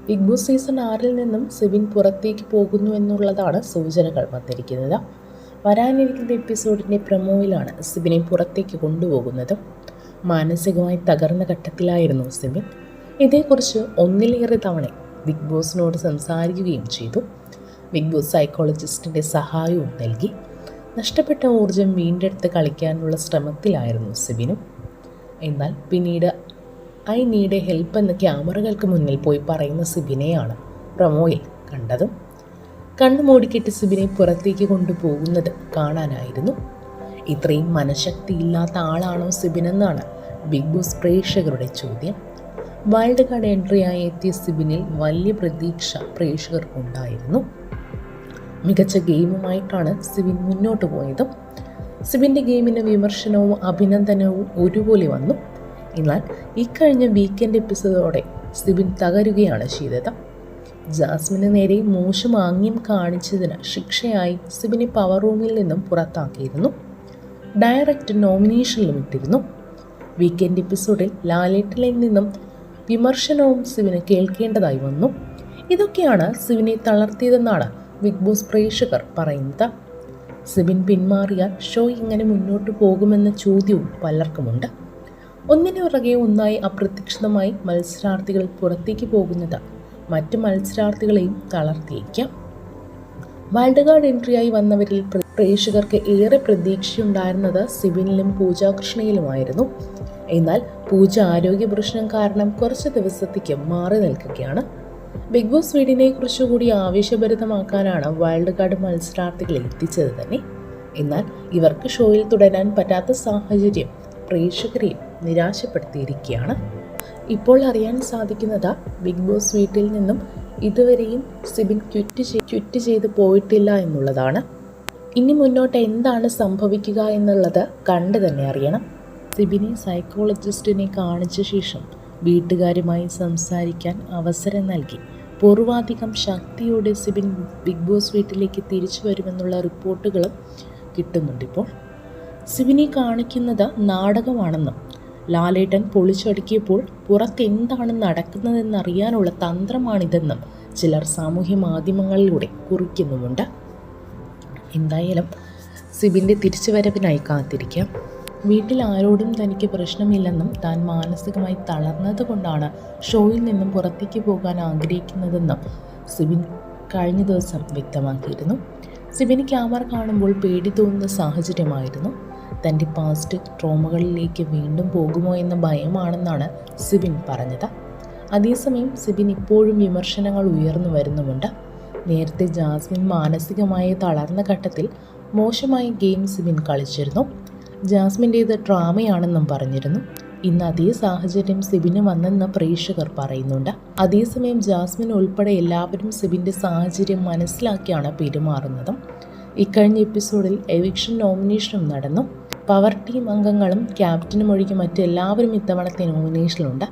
Big boss season 6 നിന്നും സിബിൻ പുറത്തേക്ക് പോകുന്നു എന്നുള്ളതാണ് സൂചനകൾ വന്നിരിക്കുന്നത്. വരാനിരിക്കുന്ന എപ്പിസോഡിൻ്റെ പ്രൊമോയിലാണ് സിബിനെ പുറത്തേക്ക് കൊണ്ടുപോകുന്നത്. മാനസികമായി തകർന്ന ഘട്ടത്തിലായിരുന്നു സിബിൻ. ഇതേക്കുറിച്ച് ഒന്നിലേറെ തവണ ബിഗ് ബോസിനോട് സംസാരിക്കുകയും ചെയ്തു. ബിഗ് ബോസ് സൈക്കോളജിസ്റ്റിൻ്റെ സഹായവും നൽകി. നഷ്ടപ്പെട്ട ഊർജം വീണ്ടെടുത്ത് കളിക്കാനുള്ള ശ്രമത്തിലായിരുന്നു സിബിനും. എന്നാൽ പിന്നീട് ഐ നീഡ് എ ഹെൽപ്പ് എന്ന് ക്യാമറകൾക്ക് മുന്നിൽ പോയി പറയുന്ന സിബിനെയാണ് പ്രൊമോയിൽ കണ്ടതും. കണ്ണു മൂടിക്കെട്ടി സിബിനെ പുറത്തേക്ക് കൊണ്ടുപോകുന്നത് കാണാനായിരുന്നു. ഇത്രയും മനഃശക്തിയില്ലാത്ത ആളാണോ സിബിനെന്നാണ് ബിഗ് ബോസ് പ്രേക്ഷകരുടെ ചോദ്യം. വൈൽഡ് കാർഡ് എൻട്രിയായി എത്തിയ സിബിനിൽ വലിയ പ്രതീക്ഷ പ്രേക്ഷകർക്കുണ്ടായിരുന്നു. മികച്ച ഗെയിമുമായിട്ടാണ് സിബിൻ മുന്നോട്ട് പോയതും. സിബിൻ്റെ ഗെയിമിന് വിമർശനവും അഭിനന്ദനവും ഒരുപോലെ വന്നു. എന്നാൽ ഇക്കഴിഞ്ഞ വീക്കെൻഡ് എപ്പിസോഡോടെ സിബിൻ തകരുകയാണ് ചെയ്തത്. ജാസ്മിന് നേരെ മോശം ആംഗ്യം കാണിച്ചതിന് ശിക്ഷയായി സിബിനെ പവർ റൂമിൽ നിന്നും പുറത്താക്കിയിരുന്നു. ഡയറക്റ്റ് നോമിനേഷനിലും ഇട്ടിരുന്നു. വീക്കെൻഡ് എപ്പിസോഡിൽ ലാലേട്ടനിൽ നിന്നും വിമർശനവും സിബിന് കേൾക്കേണ്ടതായി വന്നു. ഇതൊക്കെയാണ് സിബിനെ തളർത്തിയതെന്നാണ് ബിഗ് ബോസ് പ്രേക്ഷകർ പറയുന്നത്. സിബിൻ പിന്മാറിയാൽ ഷോ ഇങ്ങനെ മുന്നോട്ട് പോകുമെന്ന ചോദ്യവും പലർക്കുമുണ്ട്. ഒന്നിനു പുറകെ ഒന്നായി അപ്രതീക്ഷിതമായി മത്സരാർത്ഥികൾ പുറത്തേക്ക് പോകുന്നത് മറ്റ് മത്സരാർത്ഥികളെയും തളർത്തിയേക്കാം. വൈൽഡ് കാർഡ് എൻട്രിയായി വന്നവരിൽ പ്രേക്ഷകർക്ക് ഏറെ പ്രതീക്ഷയുണ്ടായിരുന്നത് സിബിനിലും പൂജ കൃഷ്ണയിലുമായിരുന്നു. എന്നാൽ പൂജ ആരോഗ്യ പ്രശ്നം കാരണം കുറച്ച് ദിവസത്തേക്ക് മാറി നിൽക്കുകയാണ്. ബിഗ് ബോസ് വീടിനെ കുറിച്ചുകൂടി ആവേശഭരിതമാക്കാനാണ് വൈൽഡ് കാർഡ് മത്സരാർത്ഥികളെ എത്തിച്ചത് തന്നെ. എന്നാൽ ഇവർക്ക് ഷോയിൽ തുടരാൻ പറ്റാത്ത സാഹചര്യം പ്രേക്ഷകരെയും നിരാശപ്പെടുത്തിയിരിക്കുകയാണ്. ഇപ്പോൾ അറിയാൻ സാധിക്കുന്നത് ബിഗ് ബോസ് വീട്ടിൽ നിന്നും ഇതുവരെയും സിബിൻ ക്വിറ്റ് ചെയ്ത് പോയിട്ടില്ല എന്നുള്ളതാണ്. ഇനി മുന്നോട്ട് എന്താണ് സംഭവിക്കുക എന്നുള്ളത് കണ്ടു തന്നെ അറിയണം. സിബിനെ സൈക്കോളജിസ്റ്റിനെ കാണിച്ച ശേഷം വീട്ടുകാരുമായി സംസാരിക്കാൻ അവസരം നൽകി പൂർവാധികം ശക്തിയോടെ സിബിൻ ബിഗ് ബോസ് വീട്ടിലേക്ക് തിരിച്ചു വരുമെന്നുള്ള റിപ്പോർട്ടുകളും കിട്ടുന്നുണ്ടിപ്പോൾ. സിബിനെ കാണിക്കുന്നത് നാടകമാണെന്നും ലാലേട്ടൻ പൊളിച്ചടുക്കിയപ്പോൾ പുറത്തെന്താണ് നടക്കുന്നതെന്നറിയാനുള്ള തന്ത്രമാണിതെന്നും ചിലർ സാമൂഹ്യ മാധ്യമങ്ങളിലൂടെ കുറിക്കുന്നുമുണ്ട്. എന്തായാലും സിബിൻ്റെ തിരിച്ചുവരവിനായി കാത്തിരിക്കാം. വീട്ടിൽ ആരോടും തനിക്ക് പ്രശ്നമില്ലെന്നും താൻ മാനസികമായി തളർന്നത് കൊണ്ടാണ് ഷോയിൽ നിന്നും പുറത്തേക്ക് പോകാൻ ആഗ്രഹിക്കുന്നതെന്നും സിബിൻ കഴിഞ്ഞ ദിവസം വ്യക്തമാക്കിയിരുന്നു. സിബിന് ക്യാമറ കാണുമ്പോൾ പേടി തോന്നുന്ന സാഹചര്യമായിരുന്നു. തൻ്റെ പാസ്റ്റ് ട്രോമകളിലേക്ക് വീണ്ടും പോകുമോ എന്ന ഭയമാണെന്നാണ് സിബിൻ പറഞ്ഞത്. അതേസമയം സിബിൻ ഇപ്പോഴും വിമർശനങ്ങൾ ഉയർന്നു വരുന്നുമുണ്ട്. നേരത്തെ ജാസ്മിൻ മാനസികമായി തളർന്ന ഘട്ടത്തിൽ മോശമായ ഗെയിം സിബിൻ കളിച്ചിരുന്നു. ജാസ്മിൻ്റേത് ഡ്രാമയാണെന്നും പറഞ്ഞിരുന്നു. ഇന്ന് അതേ സാഹചര്യം സിബിന് വന്നെന്ന് പ്രേക്ഷകർ പറയുന്നുണ്ട്. അതേസമയം ജാസ്മിൻ ഉൾപ്പെടെ എല്ലാവരും സിബിൻ്റെ സാഹചര്യം മനസ്സിലാക്കിയാണ് പെരുമാറുന്നതും. ഇക്കഴിഞ്ഞ എപ്പിസോഡിൽ എവിക്ഷൻ നോമിനേഷനും നടന്നു. പവർ ടീം അംഗങ്ങളും ക്യാപ്റ്റനും ഒഴികെ മറ്റെല്ലാവരും ഇത്തവണത്തെ നോമിനേഷനിലുണ്ട്.